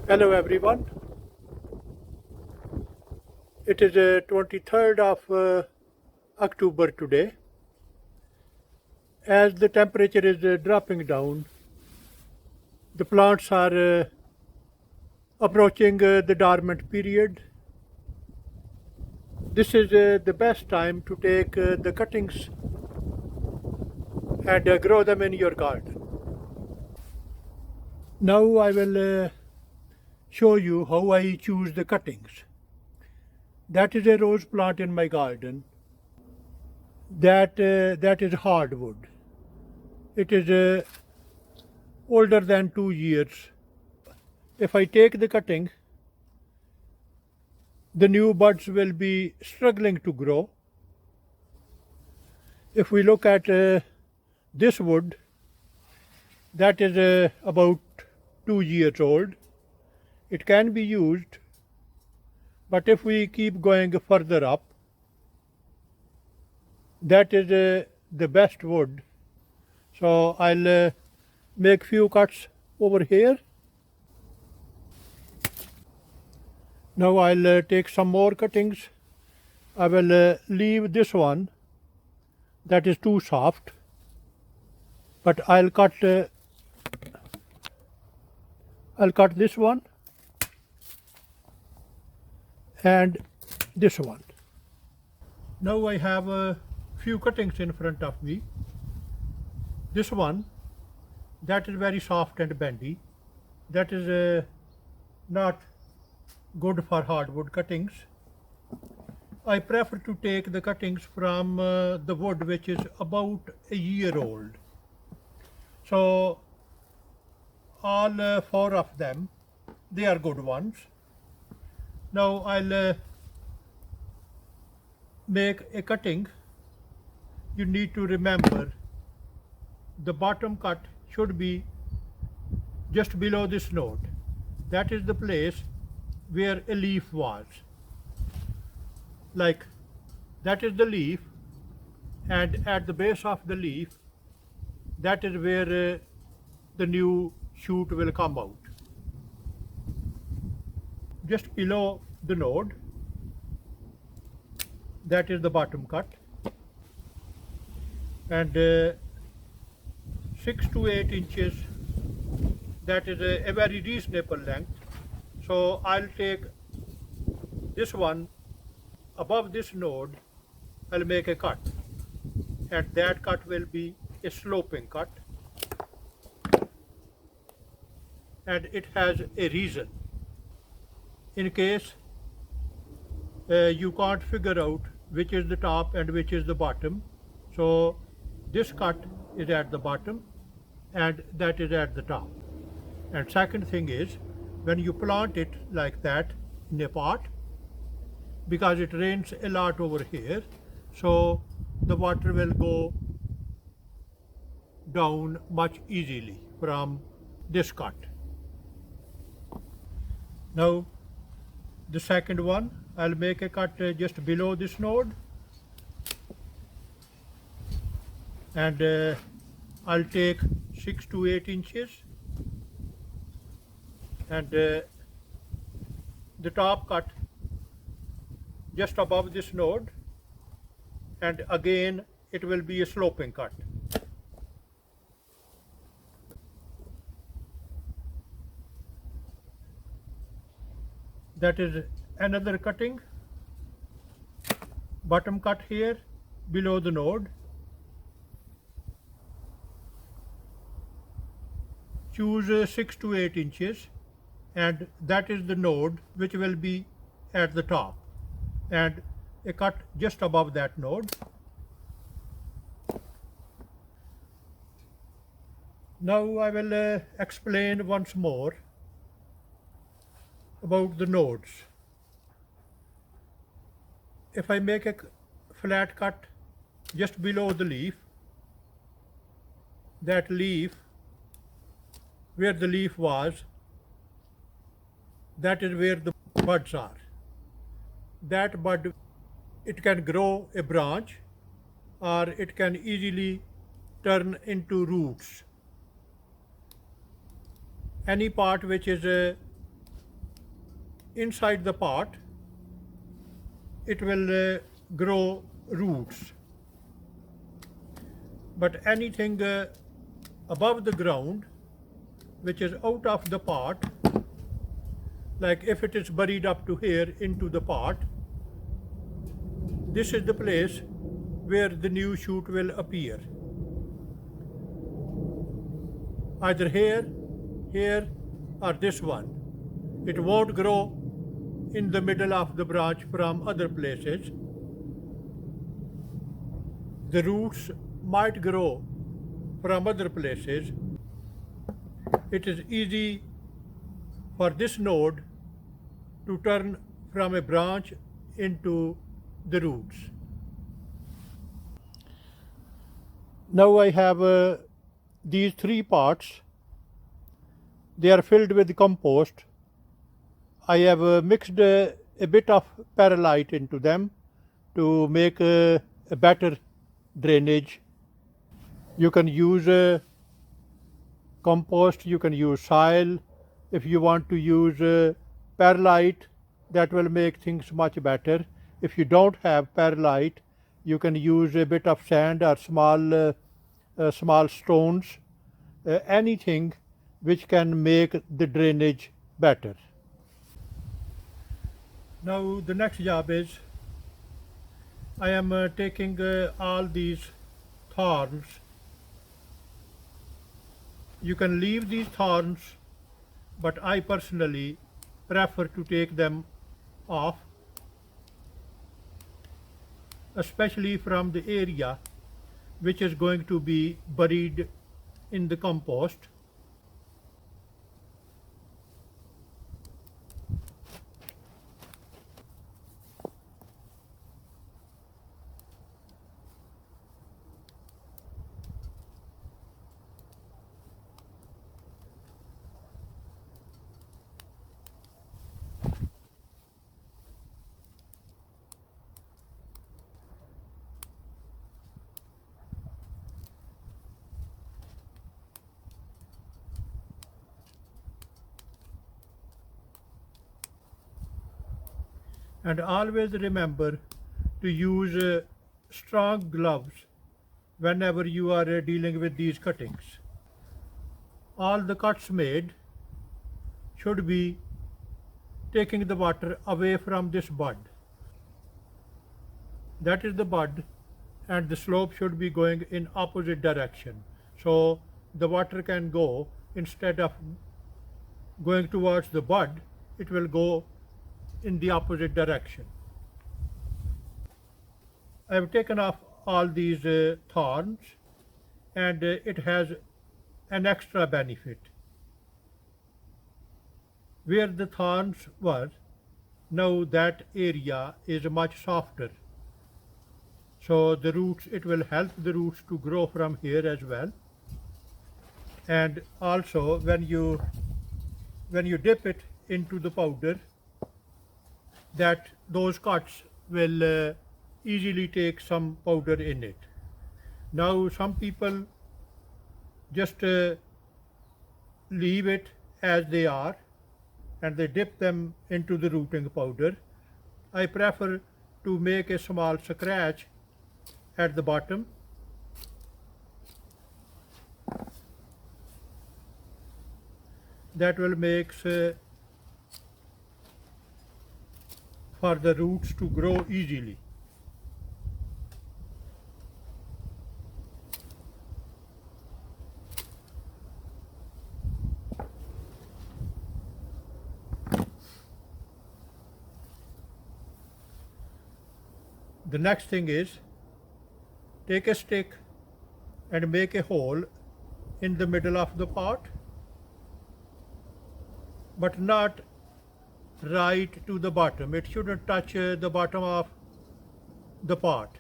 Hello everyone. It is 23rd of October today. As the temperature is dropping down, the plants are approaching the dormant period. This is the best time to take the cuttings and grow them in your garden. Now I will show you how I choose the cuttings. That is a rose plant in my garden. That is hardwood. It is older than 2 years. If I take the cutting, the new buds will be struggling to grow. If we look at this wood, that is about 2 years old. It can be used, but if we keep going further up, that is the best wood. So I'll make few cuts over here. Now I'll take some more cuttings. I will leave this one that is too soft, but I'll cut this one and this one. Now I have a few cuttings in front of me. This one, that is very soft and bendy. That is not good for hardwood cuttings. I prefer to take the cuttings from the wood which is about a year old. So all four of them, they are good ones. Now I'll make a cutting. You need to remember the bottom cut should be just below this node. That is the place where a leaf was. Like that is the leaf, and at the base of the leaf, that is where the new shoot will come out. Just below the node, that is the bottom cut, and 6 to 8 inches, that is a very reasonable length. So I'll take this one above this node. I'll make a cut, and that cut will be a sloping cut, and it has a reason. In case you can't figure out which is the top and which is the bottom, so this cut is at the bottom and that is at the top. And second thing is, when you plant it like that in a pot, because it rains a lot over here, so the water will go down much easily from this cut. Now the second one, I'll make a cut just below this node, and I'll take 6 to 8 inches, and the top cut just above this node, and again it will be a sloping cut. That is another cutting, bottom cut here below the node. Choose 6 to 8 inches, and that is the node which will be at the top, and a cut just above that node. Now I will explain once more about the nodes. If I make a flat cut just below the leaf, that leaf where the leaf was, that is where the buds are. That bud, it can grow a branch, or it can easily turn into roots. Any part which is inside the pot, it will grow roots. But anything above the ground, which is out of the pot, like if it is buried up to here into the pot, this is the place where the new shoot will appear. Either here, here, or this one. It won't grow in the middle of the branch from other places. The roots might grow from other places. It is easy for this node to turn from a branch into the roots. Now I have these 3 pots. They are filled with compost. I have mixed a bit of perlite into them to make a better drainage. You can use compost, you can use soil. If you want to use perlite, that will make things much better. If you don't have perlite, you can use a bit of sand or small stones, anything which can make the drainage better. Now the next job is I am taking all these thorns. You can leave these thorns, but I personally prefer to take them off, especially from the area which is going to be buried in the compost. And always remember to use strong gloves whenever you are dealing with these cuttings. All the cuts made should be taking the water away from this bud. That is the bud, and the slope should be going in opposite direction. So the water can go, instead of going towards the bud, it will go in the opposite direction. I have taken off all these thorns, and it has an extra benefit. Where the thorns were, now that area is much softer. So the roots, it will help the roots to grow from here as well. And also when you dip it into the powder, that those cuts will easily take some powder in it. Now some people just leave it as they are and they dip them into the rooting powder. I prefer to make a small scratch at the bottom. That will make for the roots to grow easily. The next thing is, take a stick and make a hole in the middle of the pot, but not right to the bottom. It shouldn't touch the bottom of the pot.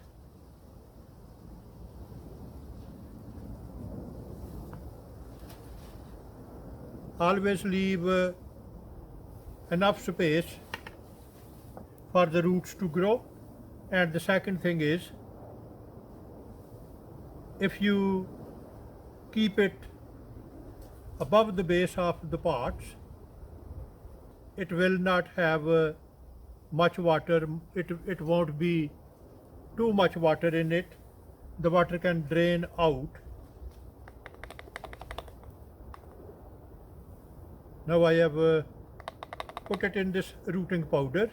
Always leave enough space for the roots to grow. And the second thing is, if you keep it above the base of the pots, it will not have much water. It won't be too much water in it. The water can drain out. Now I have put it in this rooting powder.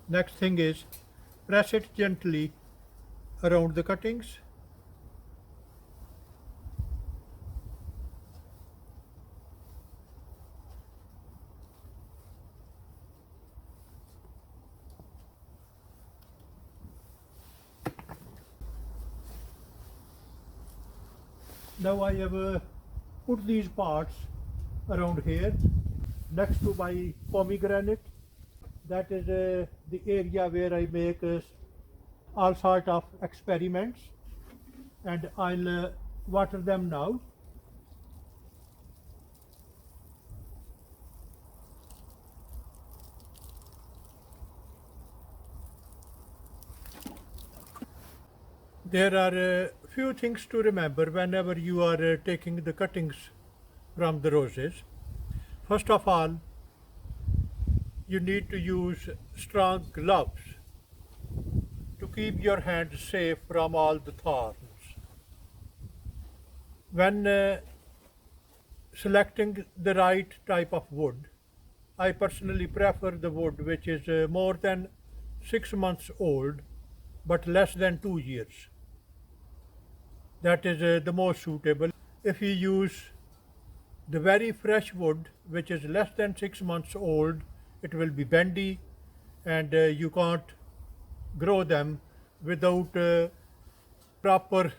Next thing is press it gently around the cuttings. Now I have put these parts around here next to my pomegranate. That is the area where I make all sort of experiments, and I'll water them now. There are a few things to remember whenever you are taking the cuttings from the roses. First of all, you need to use strong gloves to keep your hands safe from all the thorns. When selecting the right type of wood, I personally prefer the wood which is more than 6 months old but less than 2 years. That is the most suitable. If you use the very fresh wood which is less than 6 months old, it will be bendy and you can't grow them without a proper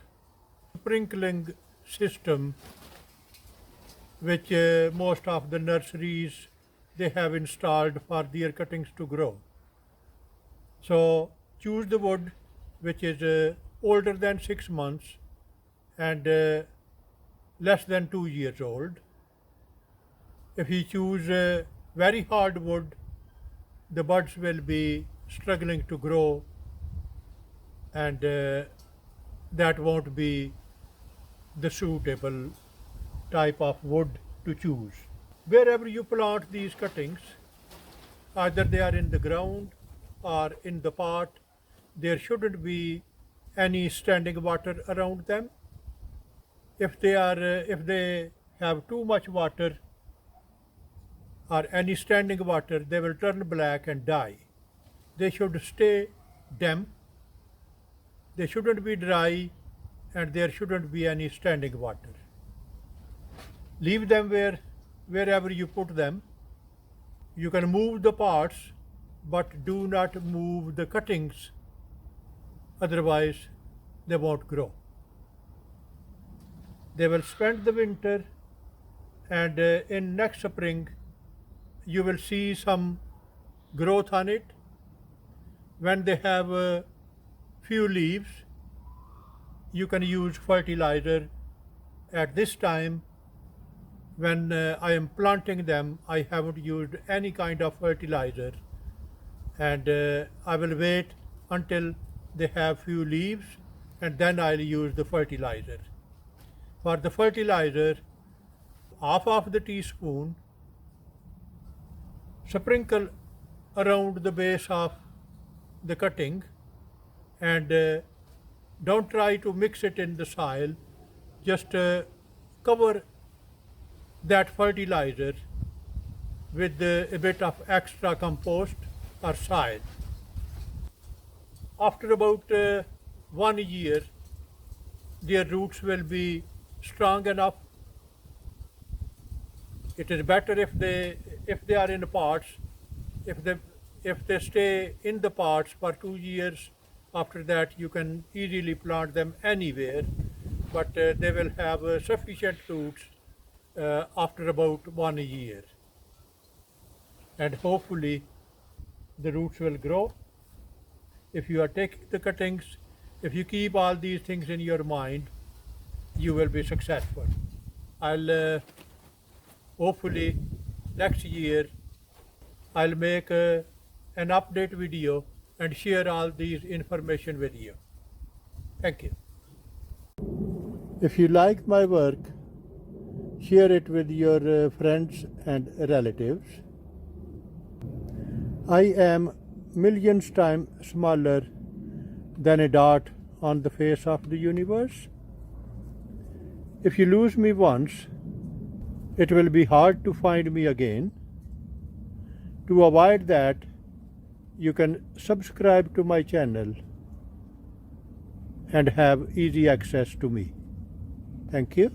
sprinkling system which most of the nurseries they have installed for their cuttings to grow. So choose the wood which is older than 6 months and less than 2 years old. If you choose very hard wood, the buds will be struggling to grow and that won't be the suitable type of wood to choose. Wherever you plant these cuttings, either they are in the ground or in the pot, there shouldn't be any standing water around them. If they have too much water or any standing water, they will turn black and die. They should stay damp, they shouldn't be dry, and there shouldn't be any standing water. Leave them wherever you put them. You can move the parts, but do not move the cuttings, otherwise they won't grow. They will spend the winter, and in next spring you will see some growth on it. When they have a few leaves, you can use fertilizer. At this time, when I am planting them, I haven't used any kind of fertilizer, and I will wait until they have few leaves and then I'll use the fertilizer. For the fertilizer, half of the teaspoon sprinkle around the base of the cutting, and don't try to mix it in the soil. Just cover that fertilizer with a bit of extra compost or soil. After about 1 year, their roots will be strong enough. It is better if they are in pots. If they stay in the pots for 2 years, after that you can easily plant them anywhere, but they will have sufficient roots after about 1 year. and hopefully the roots will grow. If you are taking the cuttings, if you keep all these things in your mind, you will be successful. I'll hopefully next year I'll make an update video and share all these information with you. Thank you. If you like my work, share it with your friends and relatives. I am millions times smaller than a dot on the face of the universe. If you lose me once, it will be hard to find me again. To avoid that, you can subscribe to my channel and have easy access to me. Thank you.